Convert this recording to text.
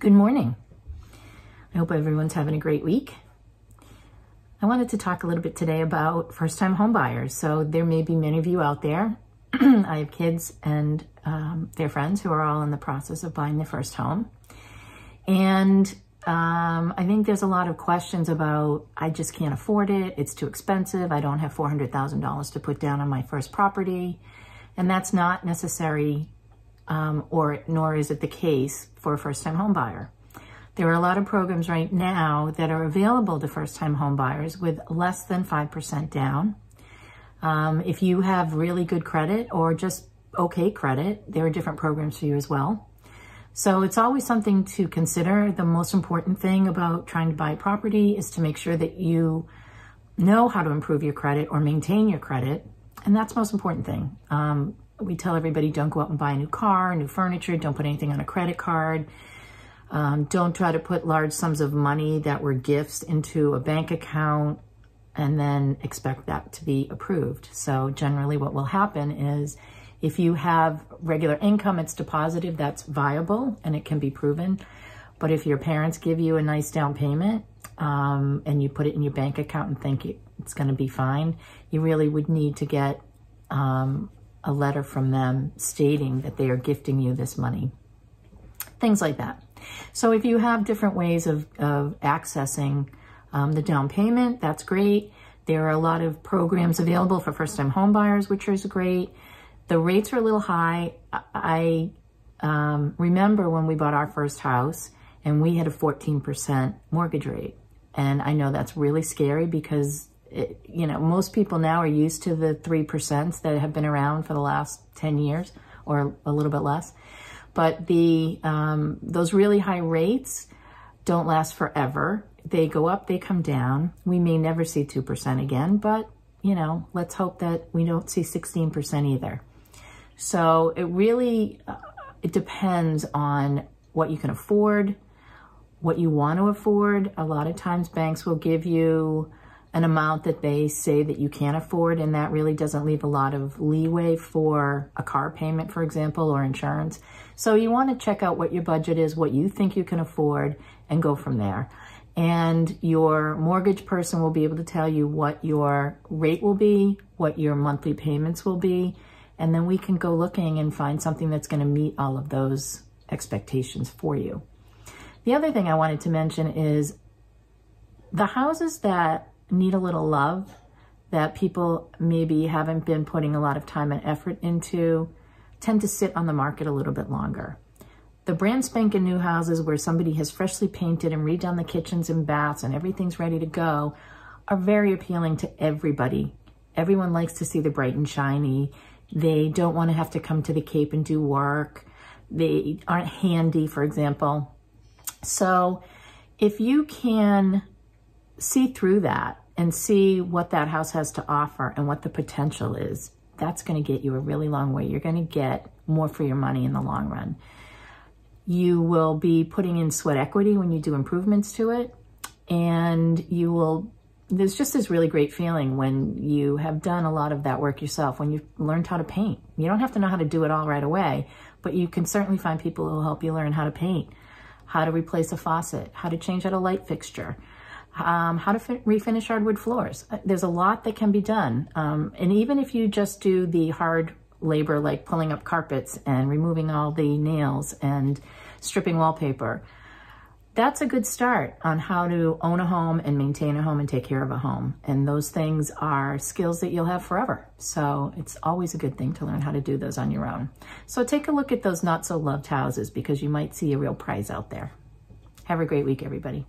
Good morning. I hope everyone's having a great week. I wanted to talk a little bit today about first-time home buyers. So there may be many of you out there. I have kids and their friends who are all in the process of buying their first home. And I think there's a lot of questions about, I just can't afford it. It's too expensive. I don't have $400,000 to put down on my first property. And that's not necessary, nor is it the case for a first-time home buyer. There are a lot of programs right now that are available to first-time home buyers with less than 5% down. If you have really good credit or just okay credit, there are different programs for you as well. So it's always something to consider. The most important thing about trying to buy a property is to make sure that you know how to improve your credit or maintain your credit. And that's the most important thing. We tell everybody, don't go out and buy a new car, new furniture, don't put anything on a credit card. Don't try to put large sums of money that were gifts into a bank account and then expect that to be approved. So generally what will happen is if you have regular income, it's deposited, that's viable and it can be proven. But if your parents give you a nice down payment and you put it in your bank account and think it's going to be fine, you really would need to get a letter from them stating that they are gifting you this money. Things like that. So if you have different ways of accessing the down payment, that's great. There are a lot of programs available for first-time home buyers, which is great. The rates are a little high. I remember when we bought our first house and we had a 14% mortgage rate. And I know that's really scary because most people now are used to the 3% that have been around for the last 10 years or a little bit less. But those really high rates don't last forever. They go up, they come down. We may never see 2% again, but let's hope that we don't see 16% either. So it really, it depends on what you can afford, what you want to afford. A lot of times banks will give you an amount that they say that you can't afford, and that really doesn't leave a lot of leeway for a car payment, for example, or insurance. So you want to check out what your budget is, what you think you can afford, and go from there. And your mortgage person will be able to tell you what your rate will be, what your monthly payments will be, and then we can go looking and find something that's going to meet all of those expectations for you. The other thing I wanted to mention is the houses that need a little love, that people maybe haven't been putting a lot of time and effort into, tend to sit on the market a little bit longer. The brand spanking new houses where somebody has freshly painted and redone the kitchens and baths and everything's ready to go are very appealing to everybody. Everyone likes to see the bright and shiny. They don't want to have to come to the Cape and do work. They aren't handy, for example. So if you can see through that and see what that house has to offer and what the potential is, that's going to get you a really long way. You're going to get more for your money in the long run. You will be putting in sweat equity when you do improvements to it, and there's just this really great feeling when you have done a lot of that work yourself, when you've learned how to paint. You don't have to know how to do it all right away, but you can certainly find people who will help you learn how to paint, how to replace a faucet, how to change out a light fixture, how to refinish hardwood floors. There's a lot that can be done. And even if you just do the hard labor, like pulling up carpets and removing all the nails and stripping wallpaper, that's a good start on how to own a home and maintain a home and take care of a home. And those things are skills that you'll have forever. So it's always a good thing to learn how to do those on your own. So take a look at those not so loved houses because you might see a real prize out there. Have a great week, everybody.